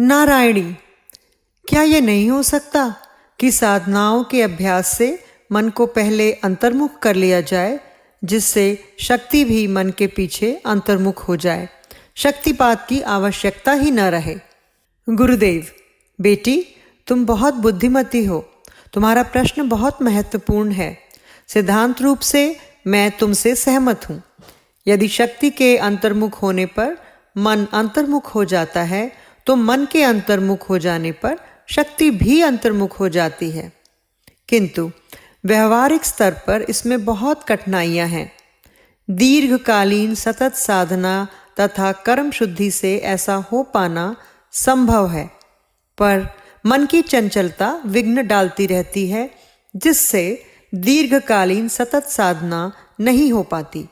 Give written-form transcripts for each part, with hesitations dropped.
नारायणी, क्या ये नहीं हो सकता कि साधनाओं के अभ्यास से मन को पहले अंतर्मुख कर लिया जाए, जिससे शक्ति भी मन के पीछे अंतर्मुख हो जाए, शक्तिपात की आवश्यकता ही न रहे। गुरुदेव, बेटी, तुम बहुत बुद्धिमती हो। तुम्हारा प्रश्न बहुत महत्वपूर्ण है। सिद्धांत रूप से मैं तुमसे सहमत हूँ। यदि शक्ति के अंतर्मुख होने पर मन अंतर्मुख हो जाता है, तो मन के अंतर्मुख हो जाने पर शक्ति भी अंतर्मुख हो जाती है। किंतु व्यवहारिक स्तर पर इसमें बहुत कठिनाइयां हैं। दीर्घकालीन सतत साधना तथा कर्म शुद्धि से ऐसा हो पाना संभव है, पर मन की चंचलता विघ्न डालती रहती है, जिससे दीर्घकालीन सतत साधना नहीं हो पाती।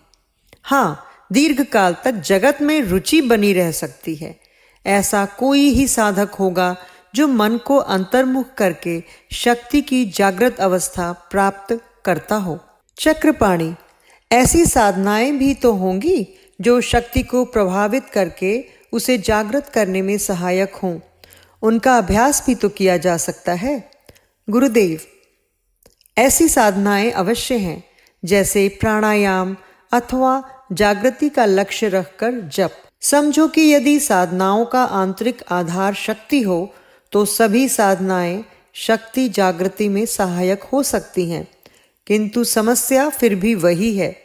हाँ, दीर्घकाल तक जगत में रुचि बनी रह सकती है। ऐसा कोई ही साधक होगा जो मन को अंतर्मुख करके शक्ति की जागृत अवस्था प्राप्त करता हो। चक्रपाणी, ऐसी साधनाएं भी तो होंगी जो शक्ति को प्रभावित करके उसे जागृत करने में सहायक हों। उनका अभ्यास भी तो किया जा सकता है। गुरुदेव, ऐसी साधनाएं अवश्य हैं, जैसे प्राणायाम अथवा जागृति का लक्ष्य रखकर जप। समझो कि यदि साधनाओं का आंतरिक आधार शक्ति हो, तो सभी साधनाएं शक्ति जागृति में सहायक हो सकती हैं। किंतु समस्या फिर भी वही है।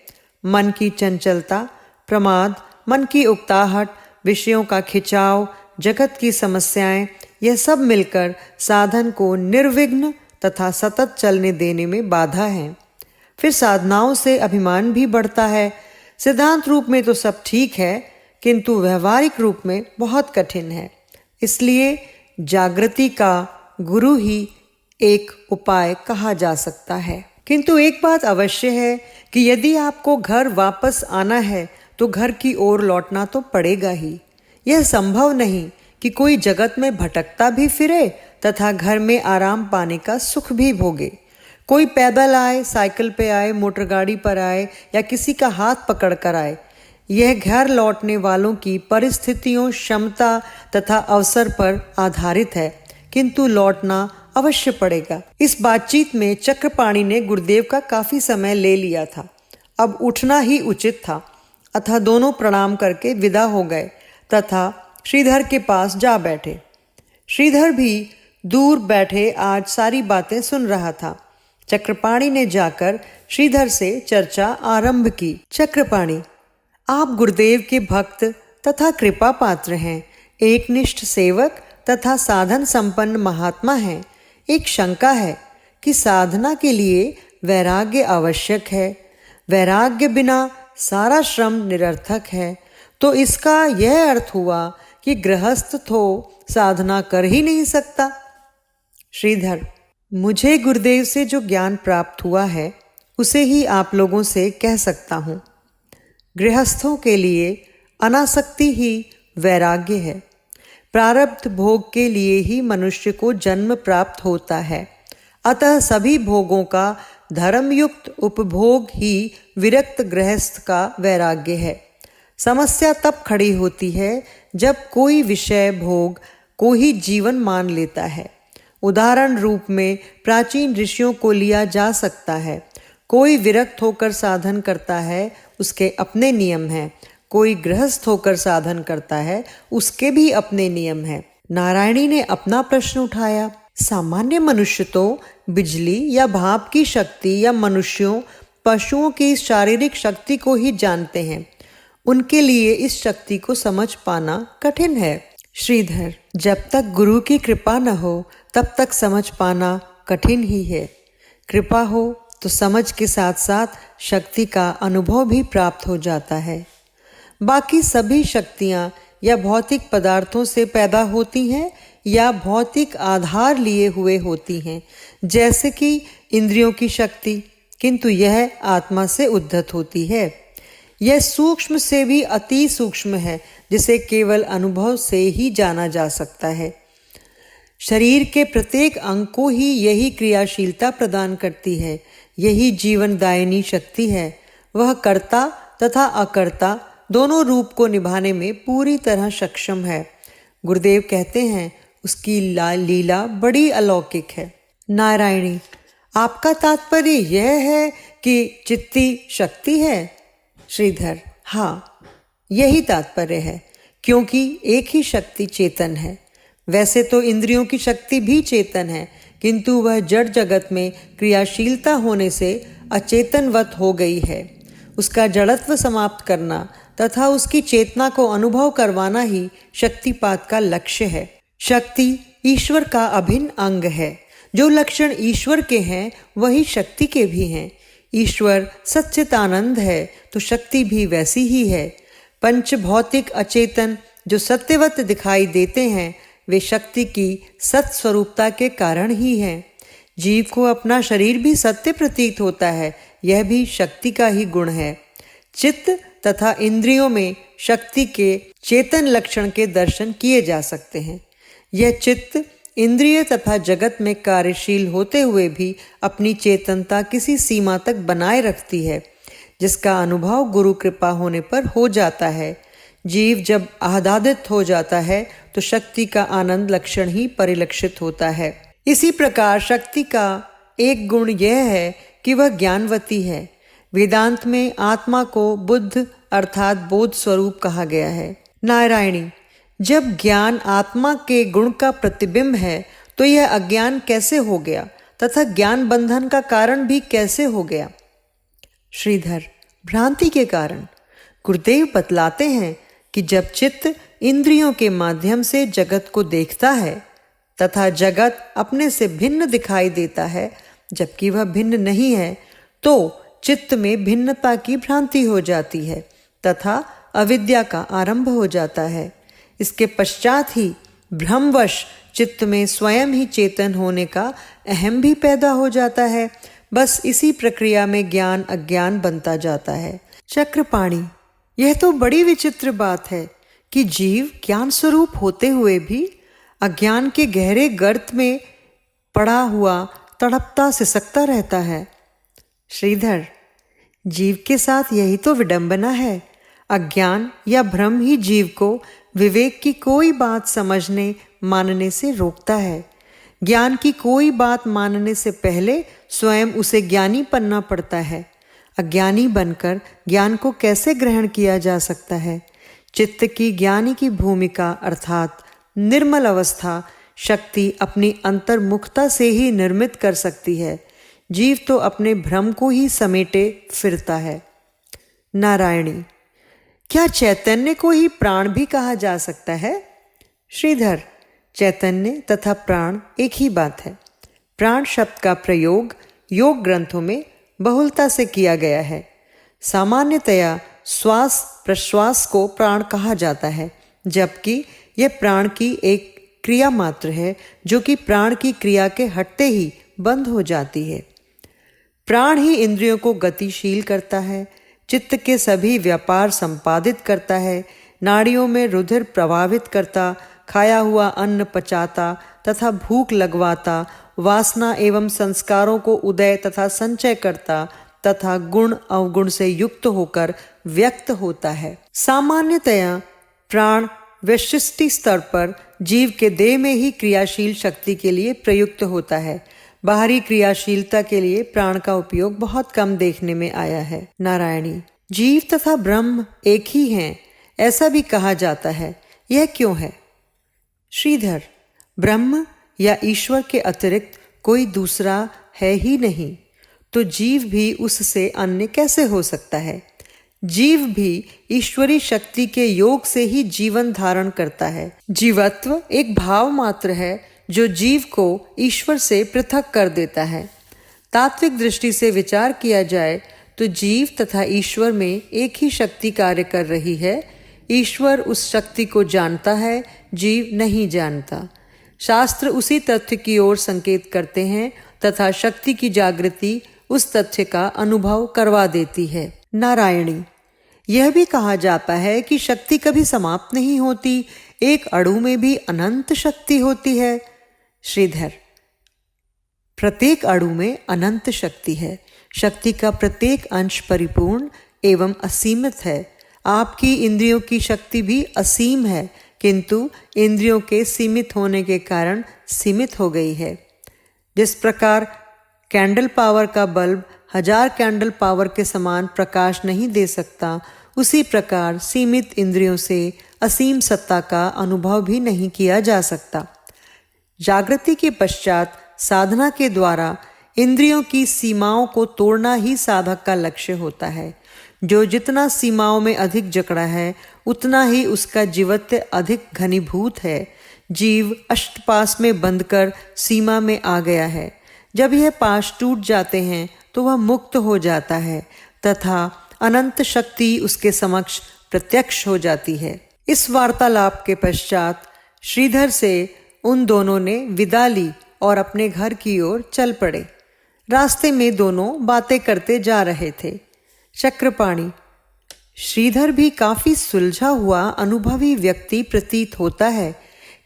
मन की चंचलता, प्रमाद, मन की उकताहट, विषयों का खिंचाव, जगत की समस्याएं, यह सब मिलकर साधन को निर्विघ्न तथा सतत चलने देने में बाधा है। फिर साधनाओं से अभिमान भी बढ़ता है। सिद्धांत रूप में तो सब ठीक है, किंतु व्यवहारिक रूप में बहुत कठिन है। इसलिए जागृति का गुरु ही एक उपाय कहा जा सकता है। किंतु एक बात अवश्य है कि यदि आपको घर वापस आना है, तो घर की ओर लौटना तो पड़ेगा ही। यह संभव नहीं कि कोई जगत में भटकता भी फिरे तथा घर में आराम पाने का सुख भी भोगे। कोई पैदल आए, साइकिल पे आए, मोटर गाड़ी पर आए या किसी का हाथ पकड़ कर आए, यह घर लौटने वालों की परिस्थितियों, क्षमता तथा अवसर पर आधारित है, किंतु लौटना अवश्य पड़ेगा। इस बातचीत में चक्रपाणी ने गुरुदेव का काफी समय ले लिया था। अब उठना ही उचित था, अतः दोनों प्रणाम करके विदा हो गए तथा श्रीधर के पास जा बैठे। श्रीधर भी दूर बैठे आज सारी बातें सुन रहा था। चक्रपाणी ने जाकर श्रीधर से चर्चा आरंभ की। चक्रपाणी, आप गुरुदेव के भक्त तथा कृपा पात्र हैं, एक निष्ठ सेवक तथा साधन संपन्न महात्मा हैं। एक शंका है कि साधना के लिए वैराग्य आवश्यक है। वैराग्य बिना सारा श्रम निरर्थक है। तो इसका यह अर्थ हुआ कि गृहस्थ तो साधना कर ही नहीं सकता। श्रीधर, मुझे गुरुदेव से जो ज्ञान प्राप्त हुआ है, उसे ही आप लोगों से कह सकता हूँ। गृहस्थों के लिए अनासक्ति ही वैराग्य है। प्रारब्ध भोग के लिए ही मनुष्य को जन्म प्राप्त होता है, अतः सभी भोगों का धर्मयुक्त उपभोग ही विरक्त गृहस्थ का वैराग्य है। समस्या तब खड़ी होती है जब कोई विषय भोग को ही जीवन मान लेता है। उदाहरण रूप में प्राचीन ऋषियों को लिया जा सकता है। कोई विरक्त होकर साधन करता है, उसके अपने नियम हैं। कोई गृहस्थ होकर साधन करता है, उसके भी अपने नियम हैं। नारायणी ने अपना प्रश्न उठाया। सामान्य मनुष्य तो बिजली या भाप की शक्ति या मनुष्यों, पशुओं की शारीरिक शक्ति को ही जानते हैं। उनके लिए इस शक्ति को समझ पाना कठिन है। श्रीधर, जब तक गुरु की कृपा न हो, तब तक समझ पाना कठिन ही है। कृपा हो तो समझ के साथ साथ शक्ति का अनुभव भी प्राप्त हो जाता है। बाकी सभी शक्तियाँ या भौतिक पदार्थों से पैदा होती हैं या भौतिक आधार लिए हुए होती हैं, जैसे कि इंद्रियों की शक्ति, किंतु यह आत्मा से उद्धत होती है। यह सूक्ष्म से भी अति सूक्ष्म है, जिसे केवल अनुभव से ही जाना जा सकता है। शरीर के प्रत्येक अंग को ही यही क्रियाशीलता प्रदान करती है। यही जीवनदायिनी शक्ति है। वह कर्ता तथा अकर्ता दोनों रूप को निभाने में पूरी तरह सक्षम है। गुरुदेव कहते हैं उसकी लीला बड़ी अलौकिक है। नारायणी, आपका तात्पर्य यह है कि चित्ती शक्ति है? श्रीधर, हाँ, यही तात्पर्य है, क्योंकि एक ही शक्ति चेतन है। वैसे तो इंद्रियों की शक्ति भी चेतन है, किंतु वह जड़ जगत में क्रियाशीलता होने से अचेतनवत हो गई है। उसका जड़त्व समाप्त करना तथा उसकी चेतना को अनुभव करवाना ही शक्तिपात का लक्ष्य है। शक्ति ईश्वर का अभिन्न अंग है। जो लक्षण ईश्वर के हैं वही शक्ति के भी हैं। ईश्वर सच्चिदानंद है तो शक्ति भी वैसी ही है। पंच भौतिक अचेतन जो सत्यवत दिखाई देते हैं वे शक्ति की सत्स्वरूपता के कारण ही हैं। जीव को अपना शरीर भी सत्य प्रतीत होता है, यह भी शक्ति का ही गुण है। चित्त तथा इंद्रियों में शक्ति के चेतन लक्षण के दर्शन किए जा सकते हैं। यह चित्त इंद्रिय तथा जगत में कार्यशील होते हुए भी अपनी चेतनता किसी सीमा तक बनाए रखती है, जिसका अनुभव गुरु कृपा होने पर हो जाता है। जीव जब आह्लादित हो जाता है तो शक्ति का आनंद लक्षण ही परिलक्षित होता है। इसी प्रकार शक्ति का एक गुण यह है कि वह ज्ञानवती है। वेदांत में आत्मा को बुद्ध अर्थात बोध स्वरूप कहा गया है। नारायणी, जब ज्ञान आत्मा के गुण का प्रतिबिंब है तो यह अज्ञान कैसे हो गया तथा ज्ञान बंधन का कारण भी कैसे हो गया? श्रीधर, भ्रांति के कारण। गुरुदेव बतलाते हैं कि जब चित्त इंद्रियों के माध्यम से जगत को देखता है तथा जगत अपने से भिन्न दिखाई देता है जबकि वह भिन्न नहीं है, तो चित्त में भिन्नता की भ्रांति हो जाती है तथा अविद्या का आरंभ हो जाता है। इसके पश्चात ही भ्रमवश चित्त में स्वयं ही चेतन होने का अहम भी पैदा हो जाता है। बस इसी प्रक्रिया में ज्ञान अज्ञान बनता जाता है। चक्रपाणी, यह तो बड़ी विचित्र बात है कि जीव ज्ञान स्वरूप होते हुए भी अज्ञान के गहरे गर्त में पड़ा हुआ तड़पता सिसकता रहता है। श्रीधर, जीव के साथ यही तो विडंबना है। अज्ञान या भ्रम ही जीव को विवेक की कोई बात समझने मानने से रोकता है। ज्ञान की कोई बात मानने से पहले स्वयं उसे ज्ञानी बनना पड़ता है। अज्ञानी बनकर ज्ञान को कैसे ग्रहण किया जा सकता है? चित्त की ज्ञानी की भूमिका अर्थात निर्मल अवस्था शक्ति अपनी अंतर्मुखता से ही निर्मित कर सकती है। जीव तो अपने भ्रम को ही समेटे फिरता है। नारायणी, क्या चैतन्य को ही प्राण भी कहा जा सकता है? श्रीधर, चैतन्य तथा प्राण एक ही बात है। प्राण शब्द का प्रयोग योग ग्रंथों में बहुलता से किया गया है। सामान्यतया श्वास प्रश्वास को प्राण कहा जाता है, जबकि यह प्राण की एक क्रिया मात्र है जो कि प्राण की क्रिया के हटते ही बंद हो जाती है। प्राण ही इंद्रियों को गतिशील करता है, चित्त के सभी व्यापार संपादित करता है, नाड़ियों में रुधिर प्रवाहित करता, खाया हुआ अन्न पचाता तथा भूख लगवाता, वासना एवं संस्कारों को उदय तथा संचय करता तथा गुण अवगुण से युक्त होकर व्यक्त होता है। सामान्यतया प्राण विशिष्टि स्तर पर जीव के देह में ही क्रियाशील शक्ति के लिए प्रयुक्त होता है। बाहरी क्रियाशीलता के लिए प्राण का उपयोग बहुत कम देखने में आया है। नारायणी, जीव तथा ब्रह्म एक ही हैं, ऐसा भी कहा जाता है, यह क्यों है? श्रीधर, ब्रह्म या ईश्वर के अतिरिक्त कोई दूसरा है ही नहीं, तो जीव भी उससे अन्य कैसे हो सकता है? जीव भी ईश्वरी शक्ति के योग से ही जीवन धारण करता है। जीवत्व एक भाव मात्र है जो जीव को ईश्वर से पृथक कर देता है। तात्विक दृष्टि से विचार किया जाए तो जीव तथा ईश्वर में एक ही शक्ति कार्य कर रही है। ईश्वर उस शक्ति को जानता है, जीव नहीं जानता। शास्त्र उसी तथ्य की ओर संकेत करते हैं तथा शक्ति की जागृति उस तथ्य का अनुभव करवा देती है। नारायणी, यह भी कहा जाता है कि शक्ति कभी समाप्त नहीं होती, एक अणु में भी अनंत शक्ति होती है। श्रीधर, प्रत्येक अणु में अनंत शक्ति है। शक्ति का प्रत्येक अंश परिपूर्ण एवं असीमित है। आपकी इंद्रियों की शक्ति भी असीम है, किंतु इंद्रियों के सीमित होने के कारण सीमित हो गई है। जिस प्रकार कैंडल पावर का बल्ब 1000 कैंडल पावर के समान प्रकाश नहीं दे सकता, उसी प्रकार सीमित इंद्रियों से असीम सत्ता का अनुभव भी नहीं किया जा सकता। जागृति के पश्चात साधना के द्वारा इंद्रियों की सीमाओं को तोड़ना ही साधक का लक्ष्य होता है। जो जितना सीमाओं में अधिक जकड़ा है, उतना ही उसका जीवत्व अधिक घनीभूत है। जीव अष्टपास में बंध कर सीमा में आ गया है। जब यह पाश टूट जाते हैं तो वह मुक्त हो जाता है तथा अनंत शक्ति उसके समक्ष प्रत्यक्ष हो जाती है। इस वार्तालाप के पश्चात श्रीधर से उन दोनों ने विदा ली और अपने घर की ओर चल पड़े। रास्ते में दोनों बातें करते जा रहे थे। चक्रपाणी, श्रीधर भी काफी सुलझा हुआ अनुभवी व्यक्ति प्रतीत होता है।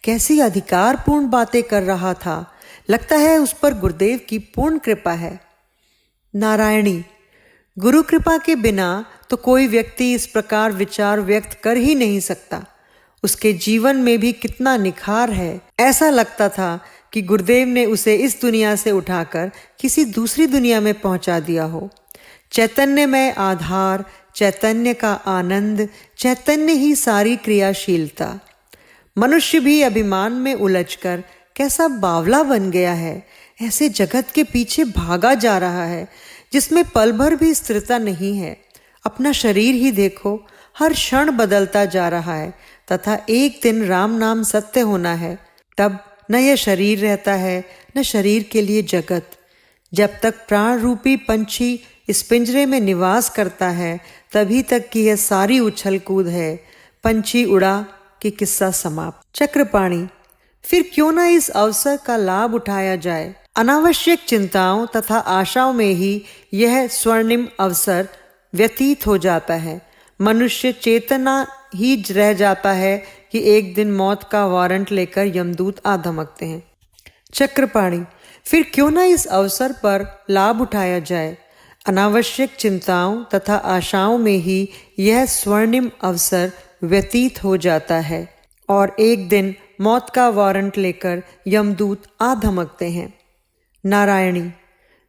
कैसी अधिकारपूर्ण बातें कर रहा था। लगता है उस पर गुरुदेव की पूर्ण कृपा है। नारायणी, गुरु कृपा के बिना तो कोई व्यक्ति इस प्रकार विचार व्यक्त कर ही नहीं सकता। उसके जीवन में भी कितना निखार है। ऐसा लगता था कि गुरुदेव ने उसे इस दुनिया से उठाकर किसी दूसरी दुनिया में पहुंचा दिया हो। चैतन्य में आधार, चैतन्य का आनंद, चैतन्य ही सारी क्रियाशीलता। मनुष्य भी अभिमान में उलझकर कैसा बावला बन गया है। ऐसे जगत के पीछे भागा जा रहा है जिसमें पल भर भी स्थिरता नहीं है। अपना शरीर ही देखो, हर क्षण बदलता जा रहा है तथा एक दिन राम नाम सत्य होना है। तब न यह शरीर रहता है, न शरीर के लिए जगत। जब तक प्राण रूपी पंछी इस पिंजरे में निवास करता है, तभी तक की यह सारी उछल कूद है। पंछी उड़ा कि किस्सा समाप्त। चक्रपाणी, फिर क्यों ना इस अवसर का लाभ उठाया जाए। अनावश्यक चिंताओं तथा आशाओं में ही यह स्वर्णिम अवसर व्यतीत हो जाता है। मनुष्य चेतना ही रह जाता है कि एक दिन मौत का वारंट लेकर यमदूत आ धमकते हैं। चक्रपाणी, फिर क्यों ना इस अवसर पर लाभ उठाया जाए। अनावश्यक चिंताओं तथा आशाओं में ही यह स्वर्णिम अवसर व्यतीत हो जाता है और एक दिन मौत का वारंट लेकर यमदूत आ धमकते हैं। नारायणी,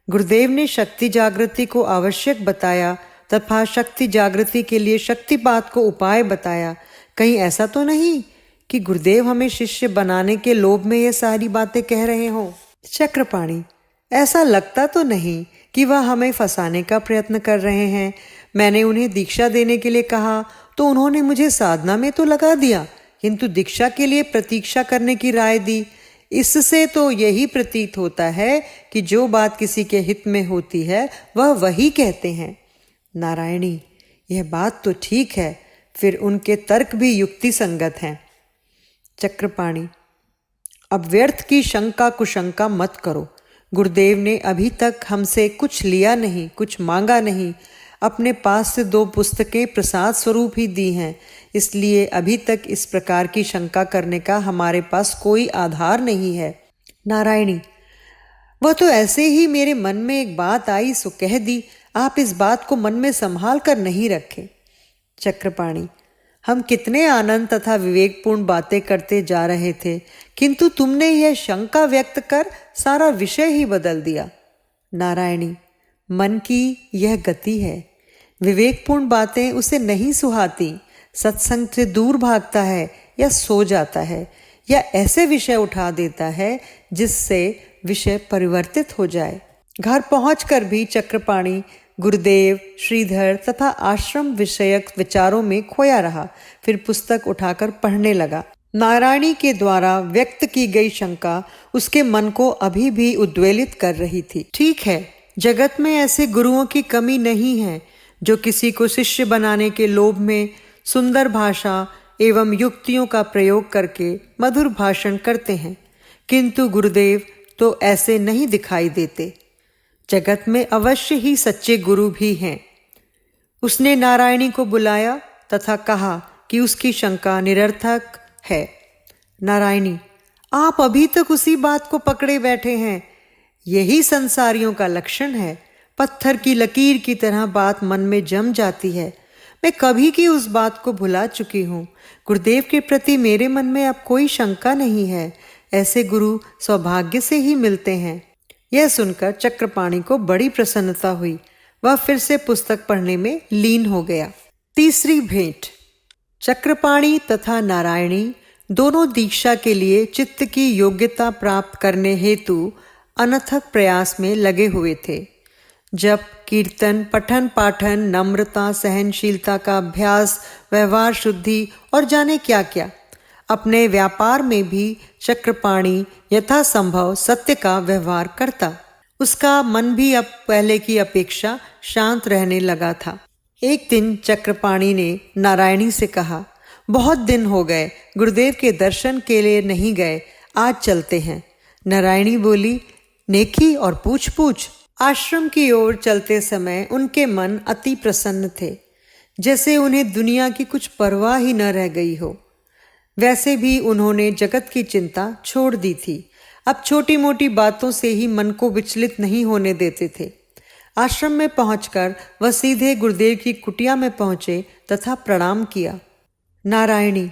गुरुदेव ने शक्ति जागृति को आवश्यक बताया तथा शक्ति जागृति के लिए शक्तिपात को उपाय बताया। कहीं ऐसा तो नहीं कि गुरुदेव हमें शिष्य बनाने के लोभ में ये सारी बातें कह रहे हों। चक्रपाणी, ऐसा लगता तो नहीं कि वह हमें फंसाने का प्रयत्न कर रहे हैं। मैंने उन्हें दीक्षा देने के लिए कहा तो उन्होंने मुझे साधना में तो लगा दिया, किंतु दीक्षा के लिए प्रतीक्षा करने की राय दी। इससे तो यही प्रतीत होता है कि जो बात किसी के हित में होती है वह वही कहते हैं। नारायणी, यह बात तो ठीक है, फिर उनके तर्क भी युक्ति संगत हैं। चक्रपाणी, अब व्यर्थ की शंका कुशंका मत करो। गुरुदेव ने अभी तक हमसे कुछ लिया नहीं, कुछ मांगा नहीं। अपने पास से 2 पुस्तकें प्रसाद स्वरूप ही दी हैं, इसलिए अभी तक इस प्रकार की शंका करने का हमारे पास कोई आधार नहीं है। नारायणी, वह तो ऐसे ही मेरे मन में एक बात आई सो कह दी। आप इस बात को मन में संभाल कर नहीं रखे। चक्रपाणी, हम कितने आनंद तथा विवेकपूर्ण बातें करते जा रहे थे, किंतु तुमने यह शंका व्यक्त कर सारा विषय ही बदल दिया। नारायणी, मन की यह गति है। विवेकपूर्ण बातें उसे नहीं सुहाती। सत्संग से दूर भागता है या सो जाता है या ऐसे विषय उठा देता है जिससे विषय परिवर्तित हो जाए। घर पहुंचकर भी चक्रपाणी गुरुदेव, श्रीधर तथा आश्रम विषयक विचारों में खोया रहा। फिर पुस्तक उठाकर पढ़ने लगा। नारायणी के द्वारा व्यक्त की गई शंका उसके मन को अभी भी उद्वेलित कर रही थी। ठीक है, जगत में ऐसे गुरुओं की कमी नहीं है जो किसी को शिष्य बनाने के लोभ में सुंदर भाषा एवं युक्तियों का प्रयोग करके मधुर भाषण करते हैं, किंतु गुरुदेव तो ऐसे नहीं दिखाई देते। जगत में अवश्य ही सच्चे गुरु भी हैं। उसने नारायणी को बुलाया तथा कहा कि उसकी शंका निरर्थक है। नारायणी, आप अभी तक उसी बात को पकड़े बैठे हैं। यही संसारियों का लक्षण है। पत्थर की लकीर की तरह बात मन में जम जाती है। मैं कभी की उस बात को भुला चुकी हूँ। गुरुदेव के प्रति मेरे मन में अब कोई शंका नहीं है। ऐसे गुरु सौभाग्य से ही मिलते हैं। यह सुनकर चक्रपाणि को बड़ी प्रसन्नता हुई। वह फिर से पुस्तक पढ़ने में लीन हो गया। तीसरी भेंट। चक्रपाणि तथा नारायणी दोनों दीक्षा के लिए चित्त की योग्यता प्राप्त करने हेतु अनथक प्रयास में लगे हुए थे। जप, कीर्तन, पठन पाठन, नम्रता, सहनशीलता का अभ्यास, व्यवहार शुद्धि और जाने क्या क्या। अपने व्यापार में भी चक्रपाणि यथासंभव सत्य का व्यवहार करता। उसका मन भी अब पहले की अपेक्षा शांत रहने लगा था। एक दिन चक्रपाणि ने नारायणी से कहा, बहुत दिन हो गए, गुरुदेव के दर्शन के लिए नहीं गए, आज चलते हैं। नारायणी बोली, नेकी और पूछ पूछ। आश्रम की ओर चलते समय उनके मन अति प्रसन्न थे, जैसे उन्हें दुनिया की कुछ परवाह ही न रह गई हो। वैसे भी उन्होंने जगत की चिंता छोड़ दी थी। अब छोटी मोटी बातों से ही मन को विचलित नहीं होने देते थे। आश्रम में पहुंचकर वह सीधे गुरुदेव की कुटिया में पहुंचे तथा प्रणाम किया। नारायणी,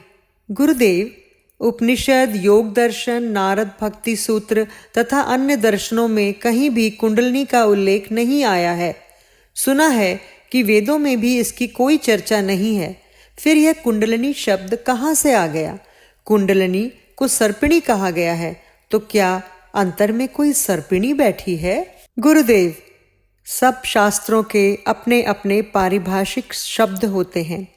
गुरुदेव, उपनिषद, योग दर्शन, नारद भक्ति सूत्र तथा अन्य दर्शनों में कहीं भी कुंडलिनी का उल्लेख नहीं आया है। सुना है कि वेदों में भी इसकी कोई चर्चा नहीं है। फिर यह कुंडलिनी शब्द कहाँ से आ गया? कुंडलिनी को सर्पिणी कहा गया है, तो क्या अंतर में कोई सर्पिणी बैठी है? गुरुदेव, सब शास्त्रों के अपने अपने पारिभाषिक शब्द होते हैं।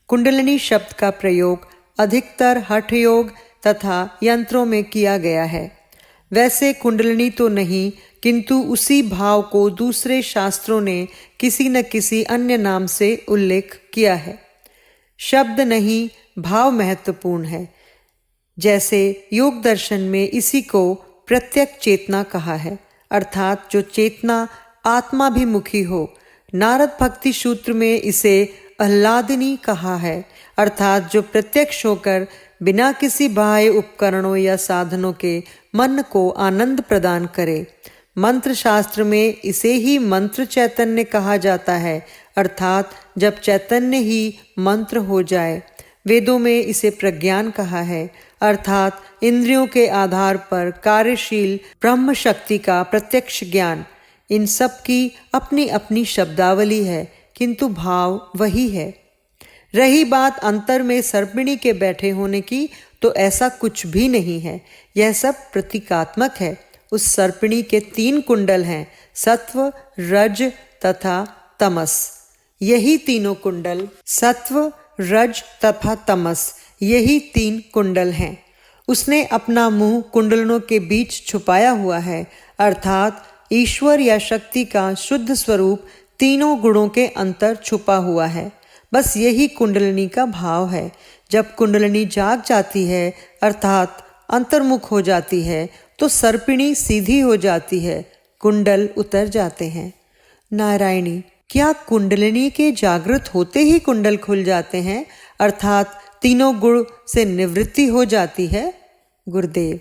कुंडलिनी शब्द का प्रयोग अधिकतर हठ योग तथा यंत्रों में किया गया है। वैसे कुंडलिनी तो नहीं, किंतु उसी भाव को दूसरे शास्त्रों ने किसी न किसी अन्य नाम से उल्लेख किया है। शब्द नहीं, भाव महत्वपूर्ण है। जैसे योग दर्शन में इसी को प्रत्यक चेतना कहा है, अर्थात जो चेतना आत्माभिमुखी हो। नारद भक्ति सूत्र में इसे आह्लादिनी कहा है, अर्थात जो प्रत्यक्ष होकर बिना किसी बाह्य उपकरणों या साधनों के मन को आनंद प्रदान करे। मंत्र शास्त्र में इसे ही मंत्र चैतन्य कहा जाता है, अर्थात जब चैतन्य ही मंत्र हो जाए। वेदों में इसे प्रज्ञान कहा है, अर्थात इंद्रियों के आधार पर कार्यशील ब्रह्म शक्ति का प्रत्यक्ष ज्ञान। इन सब की अपनी अपनी शब्दावली है, किंतु भाव वही है। रही बात अंतर में सर्पिणी के बैठे होने की, तो ऐसा कुछ भी नहीं है। यह सब प्रतीकात्मक है। उस सर्पिणी के 3 कुंडल हैं, सत्व, रज तथा तमस। यही तीनों कुंडल, सत्व, रज तथा तमस, यही 3 कुंडल हैं। उसने अपना मुंह कुंडलों के बीच छुपाया हुआ है, अर्थात ईश्वर या शक्ति का शुद्ध स्वरूप तीनों गुणों के अंतर छुपा हुआ है। बस यही कुंडलिनी का भाव है। जब कुंडलिनी जाग जाती है, अर्थात अंतर्मुख हो जाती है, तो सर्पिणी सीधी हो जाती है, कुंडल उतर जाते हैं। नारायणी, क्या कुंडलिनी के जागृत होते ही कुंडल खुल जाते हैं, अर्थात तीनों गुण से निवृत्ति हो जाती है? गुरुदेव,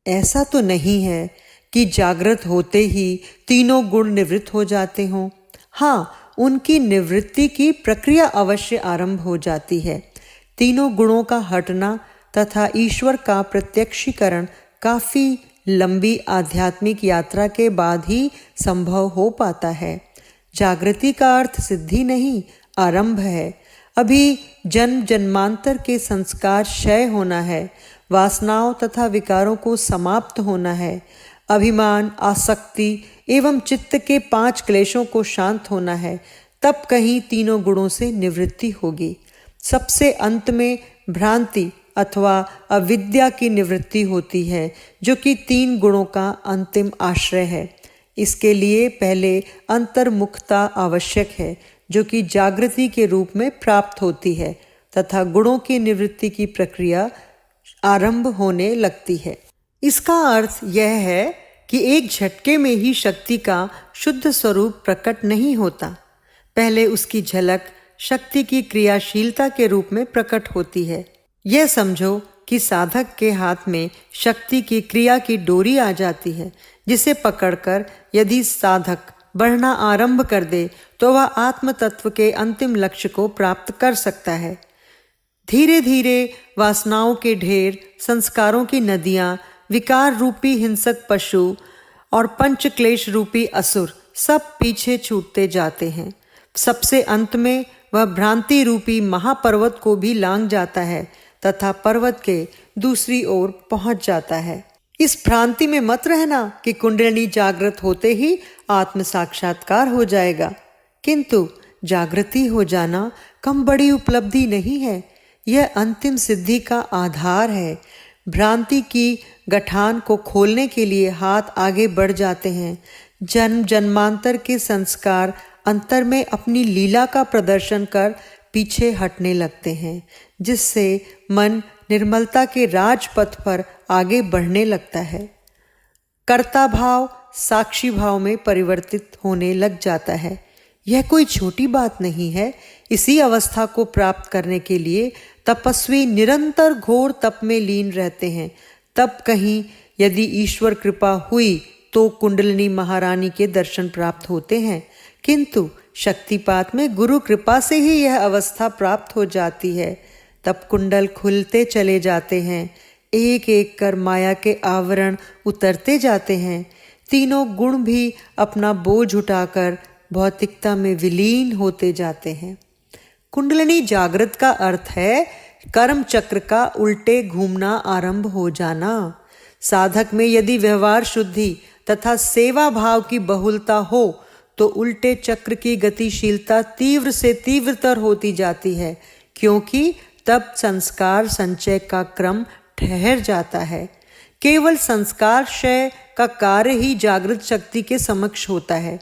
ऐसा तो नहीं है कि जागृत होते ही तीनों गुण निवृत्त हो जाते हों। हाँ, उनकी निवृत्ति की प्रक्रिया अवश्य आरंभ हो जाती है। तीनों गुणों का हटना तथा ईश्वर का प्रत्यक्षीकरण काफी लंबी आध्यात्मिक यात्रा के बाद ही संभव हो पाता है। जागृति का अर्थ सिद्धि नहीं, आरंभ है। अभी जन्म जन्मांतर के संस्कार क्षय होना है, वासनाओं तथा विकारों को समाप्त होना है, अभिमान, आसक्ति एवं चित्त के 5 क्लेशों को शांत होना है। तब कहीं तीनों गुणों से निवृत्ति होगी। सबसे अंत में भ्रांति अथवा अविद्या की निवृत्ति होती है, जो कि 3 गुणों का अंतिम आश्रय है। इसके लिए पहले अंतर्मुखता आवश्यक है, जो कि जागृति के रूप में प्राप्त होती है, तथा गुणों की निवृत्ति की प्रक्रिया आरंभ होने लगती है। इसका अर्थ यह है कि एक झटके में ही शक्ति का शुद्ध स्वरूप प्रकट नहीं होता। पहले उसकी झलक शक्ति की क्रियाशीलता के रूप में प्रकट होती है। यह समझो कि साधक के हाथ में शक्ति की क्रिया की डोरी आ जाती है, जिसे पकड़कर यदि साधक बढ़ना आरंभ कर दे तो वह आत्म तत्व के अंतिम लक्ष्य को प्राप्त कर सकता है। धीरे धीरे वासनाओं के ढेर, संस्कारों की नदियां, विकार रूपी हिंसक पशु और पंच क्लेश रूपी असुर सब पीछे छूटते जाते हैं। सबसे अंत में वह भ्रांति रूपी महापर्वत को भी लांघ जाता है तथा पर्वत के दूसरी ओर पहुंच जाता है। इस भ्रांति में मत रहना कि कुंडलिनी जागृत होते ही आत्म साक्षात्कार हो जाएगा, किंतु जागृति हो जाना कम बड़ी उपलब्धि नहीं है, यह अंतिम सिद्धि का आधार है। भ्रांति की गठान को खोलने के लिए हाथ आगे बढ़ जाते हैं। जन्म जन्मांतर के संस्कार अंतर में अपनी लीला का प्रदर्शन कर पीछे हटने लगते हैं, जिससे मन निर्मलता के राजपथ पर आगे बढ़ने लगता है। कर्ता भाव साक्षी भाव में परिवर्तित होने लग जाता है। यह कोई छोटी बात नहीं है। इसी अवस्था को प्राप्त करने के लिए तपस्वी निरंतर घोर तप में लीन रहते हैं। तब कहीं यदि ईश्वर कृपा हुई तो कुंडलिनी महारानी के दर्शन प्राप्त होते हैं, किंतु शक्तिपात में गुरु कृपा से ही यह अवस्था प्राप्त हो जाती है। तब कुंडल खुलते चले जाते हैं, एक एक कर माया के आवरण उतरते जाते हैं। तीनों गुण भी अपना बोझ उठाकर भौतिकता में विलीन होते जाते हैं। कुंडलिनी जागृत का अर्थ है कर्म चक्र का उल्टे घूमना आरंभ हो जाना। साधक में यदि व्यवहार शुद्धि तथा सेवा भाव की बहुलता हो तो उल्टे चक्र की गतिशीलता तीव्र से तीव्रतर होती जाती है, क्योंकि तब संस्कार संचय का क्रम ठहर जाता है। केवल संस्कार क्षय का कार्य ही जागृत शक्ति के समक्ष होता है।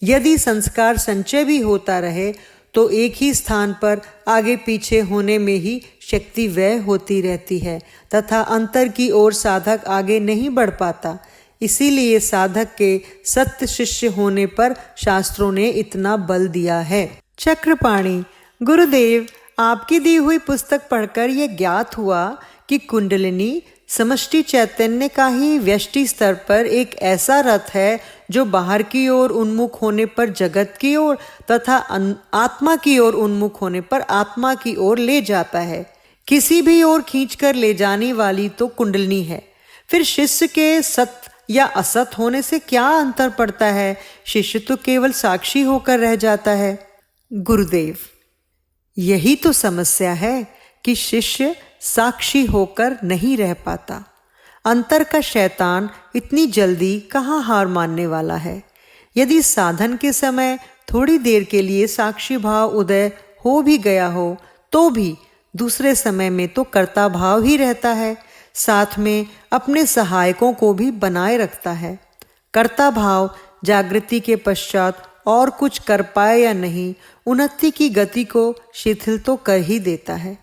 यदि संस्कार संचय भी होता रहे तो एक ही स्थान पर आगे पीछे होने में ही शक्ति व्यय होती रहती है तथा अंतर की ओर साधक आगे नहीं बढ़ पाता। इसीलिए साधक के सत्य शिष्य होने पर शास्त्रों ने इतना बल दिया है। चक्रपाणी, गुरुदेव, आपकी दी हुई पुस्तक पढ़कर यह ज्ञात हुआ कि कुंडलिनी समष्टि चैतन्य का ही व्यष्टि स्तर पर एक ऐसा रथ है जो बाहर की ओर उन्मुख होने पर जगत की ओर तथा आत्मा की ओर उन्मुख होने पर आत्मा की ओर ले जाता है। किसी भी ओर खींचकर ले जाने वाली तो कुंडलिनी है। फिर शिष्य के सत या असत होने से क्या अंतर पड़ता है? शिष्य तो केवल साक्षी होकर रह जाता है। गुरुदेव, यही तो समस्या है कि शिष्य साक्षी होकर नहीं रह पाता। अंतर का शैतान इतनी जल्दी कहाँ हार मानने वाला है। यदि साधन के समय थोड़ी देर के लिए साक्षी भाव उदय हो भी गया हो तो भी दूसरे समय में तो कर्ता भाव ही रहता है, साथ में अपने सहायकों को भी बनाए रखता है। कर्ता भाव जागृति के पश्चात और कुछ कर पाए या नहीं, उन्नति की गति को शिथिल तो कर ही देता है।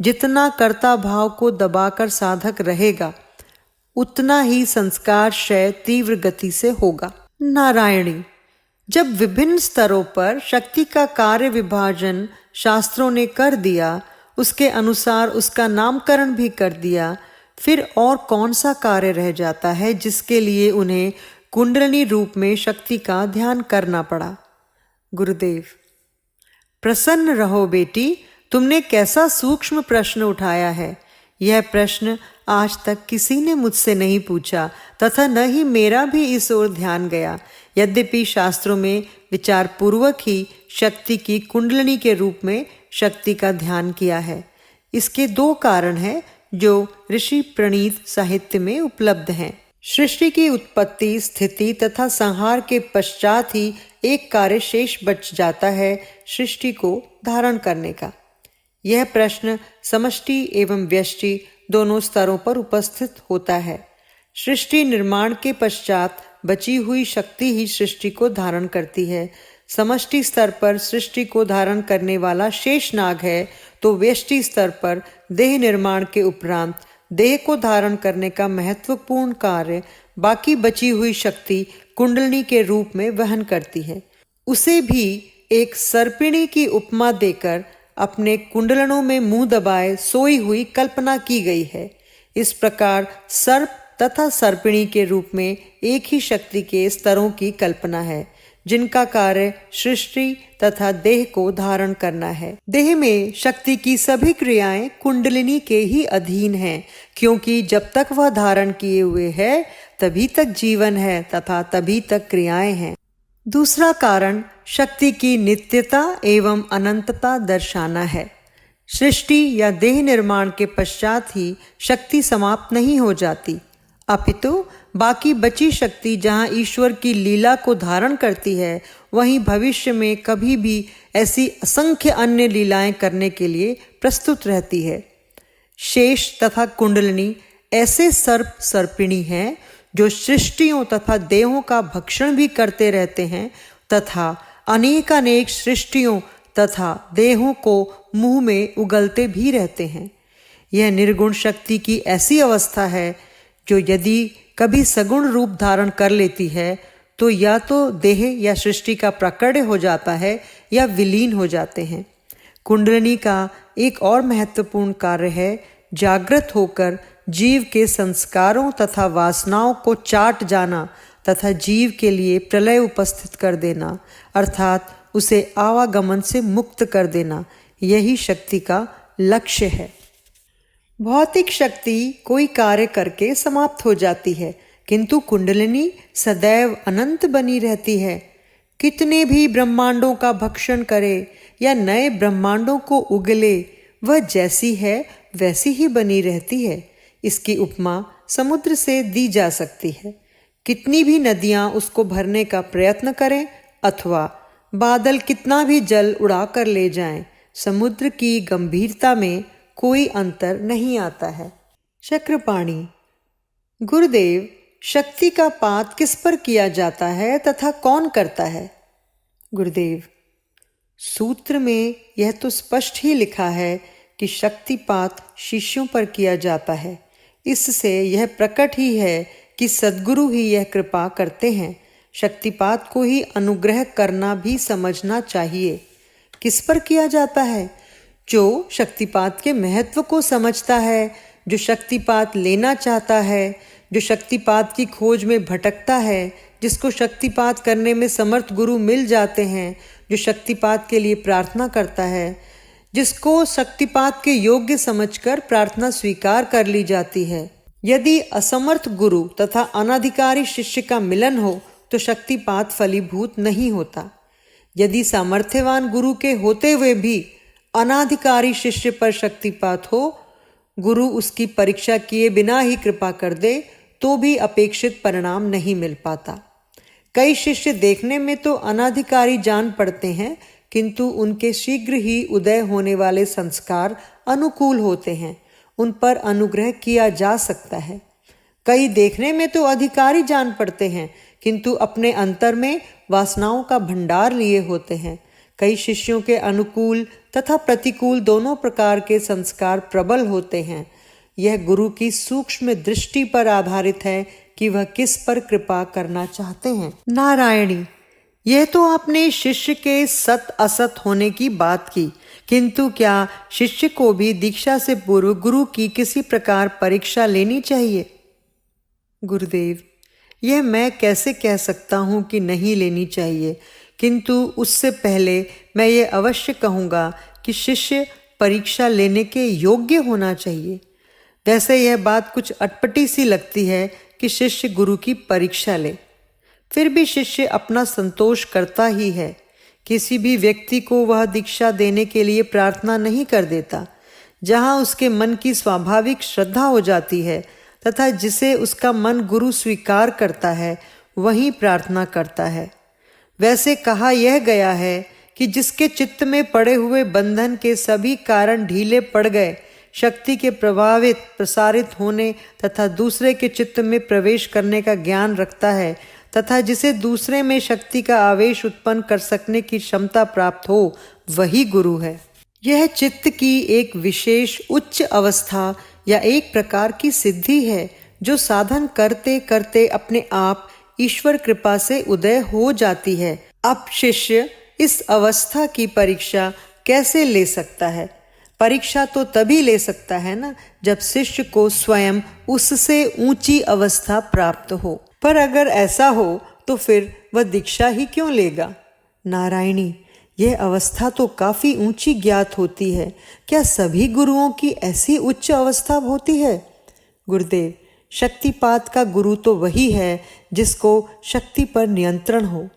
जितना कर्ता भाव को दबाकर साधक रहेगा उतना ही संस्कार क्षय तीव्र गति से होगा। नारायणी, जब विभिन्न स्तरों पर शक्ति का कार्य विभाजन शास्त्रों ने कर दिया, उसके अनुसार उसका नामकरण भी कर दिया, फिर और कौन सा कार्य रह जाता है जिसके लिए उन्हें कुंडलिनी रूप में शक्ति का ध्यान करना पड़ा? गुरुदेव, प्रसन्न रहो बेटी, तुमने कैसा सूक्ष्म प्रश्न उठाया है। यह प्रश्न आज तक किसी ने मुझसे नहीं पूछा तथा न ही मेरा भी इस ओर ध्यान गया। यद्यपि शास्त्रों में विचार पूर्वक ही शक्ति की कुंडलिनी के रूप में शक्ति का ध्यान किया है। इसके दो कारण हैं जो ऋषि प्रणीत साहित्य में उपलब्ध हैं। सृष्टि की उत्पत्ति, स्थिति तथा संहार के पश्चात ही एक कार्य शेष बच जाता है, सृष्टि को धारण करने का। यह प्रश्न समष्टि एवं व्यष्टि दोनों स्तरों पर उपस्थित होता है। सृष्टि निर्माण के पश्चात बची हुई शक्ति ही सृष्टि को धारण करती है। समष्टि स्तर पर सृष्टि को धारण करने वाला शेषनाग है, तो व्यष्टि स्तर पर देह निर्माण के उपरांत देह को धारण करने का महत्वपूर्ण कार्य बाकी बची हुई शक्ति कुंडलिनी के रूप में वहन करती है। उसे भी एक सर्पिणी की उपमा देकर अपने कुंडलनों में मुंह दबाए सोई हुई कल्पना की गई है। इस प्रकार सर्प तथा सर्पिणी के रूप में एक ही शक्ति के स्तरों की कल्पना है। जिनका कार्य सृष्टि तथा देह को धारण करना है। देह में शक्ति की सभी क्रियाएं कुंडलिनी के ही अधीन हैं, क्योंकि जब तक वह धारण किए हुए है तभी तक जीवन है तथा तभी तक क्रियाएं हैं। दूसरा कारण शक्ति की नित्यता एवं अनंतता दर्शाना है। सृष्टि या देह निर्माण के पश्चात ही शक्ति समाप्त नहीं हो जाती, अपितु बाकी बची शक्ति जहाँ ईश्वर की लीला को धारण करती है, वहीं भविष्य में कभी भी ऐसी असंख्य अन्य लीलाएं करने के लिए प्रस्तुत रहती है। शेष तथा कुंडलिनी ऐसे सर्प सर्पिणी हैं जो सृष्टियों तथा देहों का भक्षण भी करते रहते हैं तथा अनेकानेक सृष्टियों तथा देहों को मुंह में उगलते भी रहते हैं। यह निर्गुण शक्ति की ऐसी अवस्था है जो यदि कभी सगुण रूप धारण कर लेती है तो या तो देह या सृष्टि का प्रकट हो जाता है या विलीन हो जाते हैं। कुंडलिनी का एक और महत्वपूर्ण कार्य है जागृत होकर जीव के संस्कारों तथा वासनाओं को चाट जाना तथा जीव के लिए प्रलय उपस्थित कर देना, अर्थात उसे आवागमन से मुक्त कर देना। यही शक्ति का लक्ष्य है। भौतिक शक्ति कोई कार्य करके समाप्त हो जाती है, किंतु कुंडलिनी सदैव अनंत बनी रहती है। कितने भी ब्रह्मांडों का भक्षण करे या नए ब्रह्मांडों को उगले, वह जैसी है वैसी ही बनी रहती है। इसकी उपमा समुद्र से दी जा सकती है। कितनी भी नदियां उसको भरने का प्रयत्न करें अथवा बादल कितना भी जल उड़ा कर ले जाएं, समुद्र की गंभीरता में कोई अंतर नहीं आता है। चक्रपाणी: गुरुदेव, शक्ति का पात किस पर किया जाता है तथा कौन करता है? गुरुदेव: सूत्र में यह तो स्पष्ट ही लिखा है कि शक्तिपात शिष्यों पर किया जाता है। इससे यह प्रकट ही है कि सद्गुरु ही यह कृपा करते हैं। शक्तिपात को ही अनुग्रह करना भी समझना चाहिए। किस पर किया जाता है? जो शक्तिपात के महत्व को समझता है, जो शक्तिपात लेना चाहता है, जो शक्तिपात की खोज में भटकता है, जिसको शक्तिपात करने में समर्थ गुरु मिल जाते हैं, जो शक्तिपात के लिए प्रार्थना करता है, जिसको शक्तिपात के योग्य समझकर प्रार्थना स्वीकार कर ली जाती है। यदि असमर्थ गुरु तथा अनाधिकारी शिष्य का मिलन हो तो शक्तिपात फलीभूत नहीं होता। यदि सामर्थ्यवान गुरु के होते हुए भी अनाधिकारी शिष्य पर शक्तिपात हो, गुरु उसकी परीक्षा किए बिना ही कृपा कर दे तो भी अपेक्षित परिणाम नहीं मिल पाता। कई शिष्य देखने में तो अनाधिकारी जान पड़ते हैं, किंतु उनके शीघ्र ही उदय होने वाले संस्कार अनुकूल होते हैं, उन पर अनुग्रह किया जा सकता है। कई देखने में तो अधिकारी जान पड़ते हैं, किंतु अपने अंतर में वासनाओं का भंडार लिए होते हैं। कई शिष्यों के अनुकूल तथा प्रतिकूल दोनों प्रकार के संस्कार प्रबल होते हैं। यह गुरु की सूक्ष्म दृष्टि पर आधारित है कि वह किस पर कृपा करना चाहते हैं। नारायणी: यह तो आपने शिष्य के सत असत होने की बात की, किंतु क्या शिष्य को भी दीक्षा से पूर्व गुरु की किसी प्रकार परीक्षा लेनी चाहिए? गुरुदेव: यह मैं कैसे कह सकता हूँ कि नहीं लेनी चाहिए, किंतु उससे पहले मैं ये अवश्य कहूँगा कि शिष्य परीक्षा लेने के योग्य होना चाहिए। वैसे यह बात कुछ अटपटी सी लगती है कि शिष्य गुरु की परीक्षा ले, फिर भी शिष्य अपना संतोष करता ही है। किसी भी व्यक्ति को वह दीक्षा देने के लिए प्रार्थना नहीं कर देता। जहाँ उसके मन की स्वाभाविक श्रद्धा हो जाती है तथा जिसे उसका मन गुरु स्वीकार करता है, वहीं प्रार्थना करता है। वैसे कहा यह गया है कि जिसके चित्त में पड़े हुए बंधन के सभी कारण ढीले पड़ गए, शक्ति के प्रभावित प्रसारित होने तथा दूसरे के चित्त में प्रवेश करने का ज्ञान रखता है तथा जिसे दूसरे में शक्ति का आवेश उत्पन्न कर सकने की क्षमता प्राप्त हो, वही गुरु है। यह चित्त की एक विशेष उच्च अवस्था या एक प्रकार की सिद्धि है जो साधन करते करते अपने आप ईश्वर कृपा से उदय हो जाती है। अब शिष्य इस अवस्था की परीक्षा कैसे ले सकता है? परीक्षा तो तभी ले सकता है ना, जब शिष्य को स्वयं उससे ऊंची अवस्था प्राप्त हो। पर अगर ऐसा हो तो फिर वह दीक्षा ही क्यों लेगा? नारायणी, यह अवस्था तो काफ़ी ऊंची ज्ञात होती है। क्या सभी गुरुओं की ऐसी उच्च अवस्था होती है? गुरुदेव, शक्तिपात का गुरु तो वही है जिसको शक्ति पर नियंत्रण हो।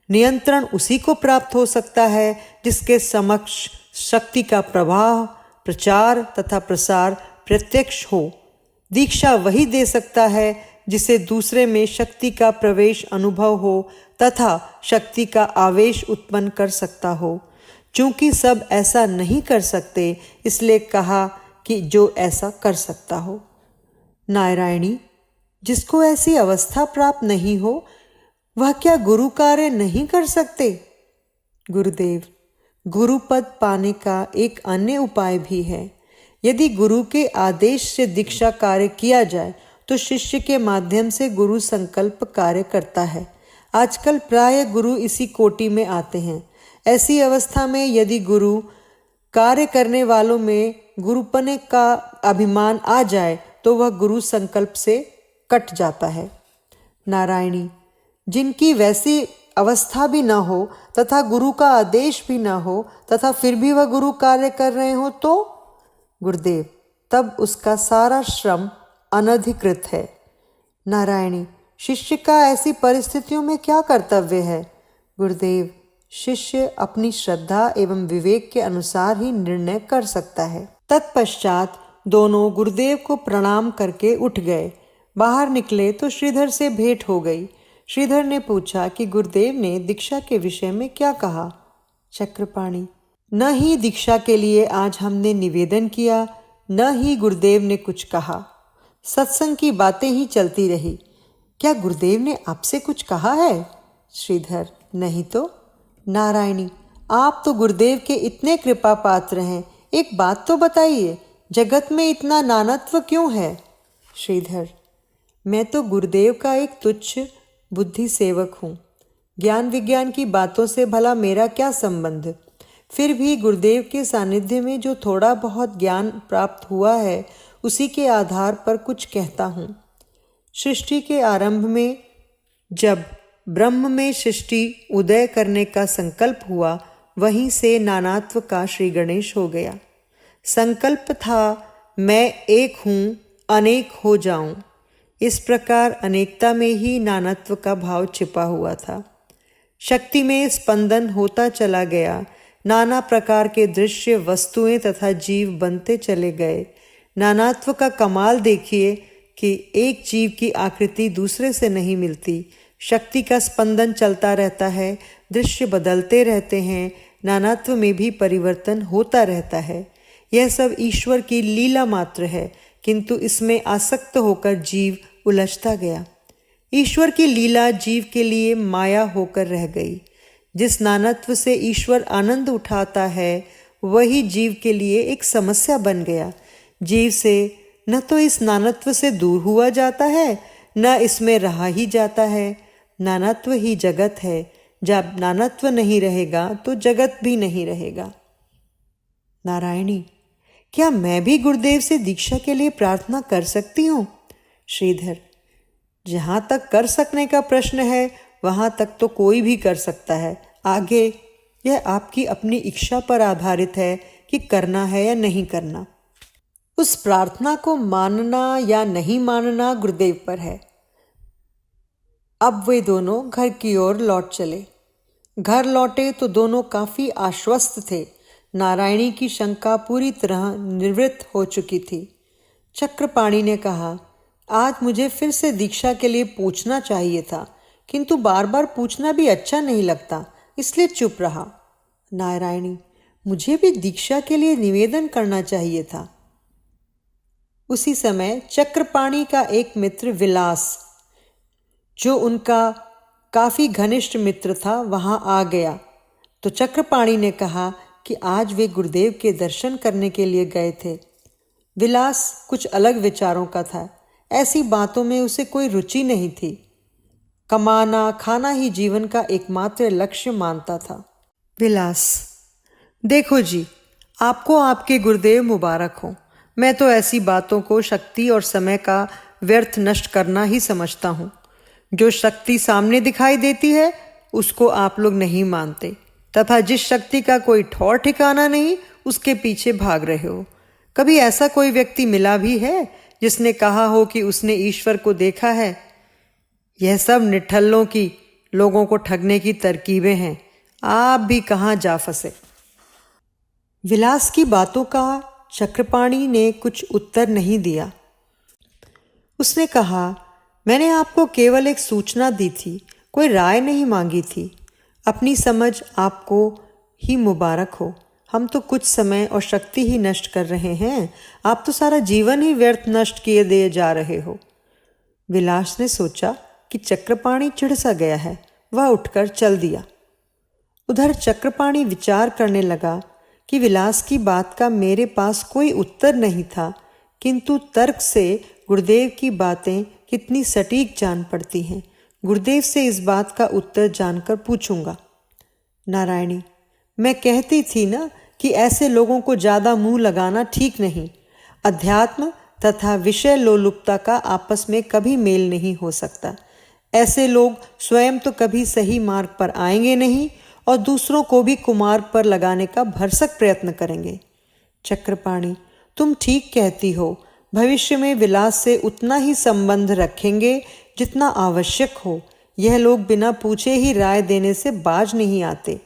नियंत्रण उसी को प्राप्त हो सकता है जिसके समक्ष शक्ति का प्रवाह, प्रचार तथा प्रसार प्रत्यक्ष हो। दीक्षा वही दे सकता है जिसे दूसरे में शक्ति का प्रवेश अनुभव हो तथा शक्ति का आवेश उत्पन्न कर सकता हो। चूंकि सब ऐसा नहीं कर सकते, इसलिए कहा कि जो ऐसा कर सकता हो। नारायणी, जिसको ऐसी अवस्था प्राप्त नहीं हो, वह क्या गुरु कार्य नहीं कर सकते? गुरुदेव, गुरुपद पाने का एक अन्य उपाय भी है। यदि गुरु के आदेश से दीक्षा कार्य किया जाए तो शिष्य के माध्यम से गुरु संकल्प कार्य करता है। आजकल प्राय गुरु इसी कोटि में आते हैं। ऐसी अवस्था में यदि गुरु कार्य करने वालों में गुरुपने का अभिमान आ जाए तो वह गुरु संकल्प से कट जाता है। नारायणी, जिनकी वैसी अवस्था भी न हो तथा गुरु का आदेश भी न हो तथा फिर भी वह गुरु कार्य कर रहे हो तो? गुरुदेव, तब उसका सारा श्रम अनधिकृत है। नारायणी, शिष्य का ऐसी परिस्थितियों में क्या कर्तव्य है? गुरुदेव, शिष्य अपनी श्रद्धा एवं विवेक के अनुसार ही निर्णय कर सकता है। तत्पश्चात दोनों गुरुदेव को प्रणाम करके उठ गए। बाहर निकले तो श्रीधर से भेंट हो गई। श्रीधर ने पूछा कि गुरुदेव ने दीक्षा के विषय में क्या कहा? चक्रपाणि, न ही दीक्षा के लिए आज हमने निवेदन किया, न ही गुरुदेव ने कुछ कहा। सत्संग की बातें ही चलती रही। क्या गुरुदेव ने आपसे कुछ कहा है? श्रीधर, नहीं तो। नारायणी, आप तो गुरुदेव के इतने कृपा पात्र हैं, एक बात तो बताइए, जगत में इतना नानत्व क्यों है? श्रीधर, मैं तो गुरुदेव का एक तुच्छ बुद्धि सेवक हूँ। ज्ञान विज्ञान की बातों से भला मेरा क्या संबंध? फिर भी गुरुदेव के सानिध्य में जो थोड़ा बहुत ज्ञान प्राप्त हुआ है, उसी के आधार पर कुछ कहता हूँ। सृष्टि के आरंभ में जब ब्रह्म में सृष्टि उदय करने का संकल्प हुआ, वहीं से नानात्व का श्री गणेश हो गया। संकल्प था मैं एक हूँ, अनेक हो जाऊं। इस प्रकार अनेकता में ही नानत्व का भाव छिपा हुआ था। शक्ति में स्पंदन होता चला गया। नाना प्रकार के दृश्य, वस्तुएं तथा जीव बनते चले गए। नानात्व का कमाल देखिए कि एक जीव की आकृति दूसरे से नहीं मिलती। शक्ति का स्पंदन चलता रहता है, दृश्य बदलते रहते हैं, नानात्व में भी परिवर्तन होता रहता है। यह सब ईश्वर की लीला मात्र है, किंतु इसमें आसक्त होकर जीव उलझता गया। ईश्वर की लीला जीव के लिए माया होकर रह गई। जिस नानत्व से ईश्वर आनंद उठाता है, वही जीव के लिए एक समस्या बन गया। जीव से न तो इस नानत्व से दूर हुआ जाता है, न इसमें रहा ही जाता है। नानत्व ही जगत है। जब नानत्व नहीं रहेगा तो जगत भी नहीं रहेगा। नारायणी, क्या मैं भी गुरुदेव से दीक्षा के लिए प्रार्थना कर सकती हूँ? श्रीधर, जहाँ तक कर सकने का प्रश्न है, वहाँ तक तो कोई भी कर सकता है। आगे यह आपकी अपनी इच्छा पर आधारित है कि करना है या नहीं करना। उस प्रार्थना को मानना या नहीं मानना गुरुदेव पर है। अब वे दोनों घर की ओर लौट चले। घर लौटे तो दोनों काफी आश्वस्त थे। नारायणी की शंका पूरी तरह निवृत्त हो चुकी थी। चक्रपाणि ने कहा, आज मुझे फिर से दीक्षा के लिए पूछना चाहिए था, किंतु बार बार पूछना भी अच्छा नहीं लगता, इसलिए चुप रहा। नारायणी, मुझे भी दीक्षा के लिए निवेदन करना चाहिए था। उसी समय चक्रपाणि का एक मित्र विलास, जो उनका काफी घनिष्ठ मित्र था, वहां आ गया। तो चक्रपाणि ने कहा कि आज वे गुरुदेव के दर्शन करने के लिए गए थे। विलास कुछ अलग विचारों का था। ऐसी बातों में उसे कोई रुचि नहीं थी। कमाना खाना ही जीवन का एकमात्र लक्ष्य मानता था। विलास, देखो जी, आपको आपके गुरुदेव मुबारक हो। मैं तो ऐसी बातों को शक्ति और समय का व्यर्थ नष्ट करना ही समझता हूँ। जो शक्ति सामने दिखाई देती है उसको आप लोग नहीं मानते, तथा जिस शक्ति का कोई ठौर ठिकाना नहीं उसके पीछे भाग रहे हो। कभी ऐसा कोई व्यक्ति मिला भी है जिसने कहा हो कि उसने ईश्वर को देखा है? यह सब निठल्लों की, लोगों को ठगने की तरकीबें हैं। आप भी कहाँ जा फंसे। विलास की बातों का चक्रपाणी ने कुछ उत्तर नहीं दिया। उसने कहा, मैंने आपको केवल एक सूचना दी थी, कोई राय नहीं मांगी थी। अपनी समझ आपको ही मुबारक हो। हम तो कुछ समय और शक्ति ही नष्ट कर रहे हैं, आप तो सारा जीवन ही व्यर्थ नष्ट किए दिए जा रहे हो। विलास ने सोचा कि चक्रपाणी चिढ़ सा गया है, वह उठकर चल दिया। उधर चक्रपाणी विचार करने लगा कि विलास की बात का मेरे पास कोई उत्तर नहीं था, किंतु तर्क से गुरुदेव की बातें कितनी सटीक जान पड़ती हैं। गुरुदेव से इस बात का उत्तर जानकर पूछूंगा। नारायणी, मैं कहती थी ना कि ऐसे लोगों को ज़्यादा मुंह लगाना ठीक नहीं। अध्यात्म तथा विषय लोलुपता का आपस में कभी मेल नहीं हो सकता। ऐसे लोग स्वयं तो कभी सही मार्ग पर आएंगे नहीं और दूसरों को भी कुमार्ग पर लगाने का भरसक प्रयत्न करेंगे। चक्रपाणी, तुम ठीक कहती हो। भविष्य में विलास से उतना ही संबंध रखेंगे जितना आवश्यक हो। यह लोग बिना पूछे ही राय देने से बाज नहीं आते।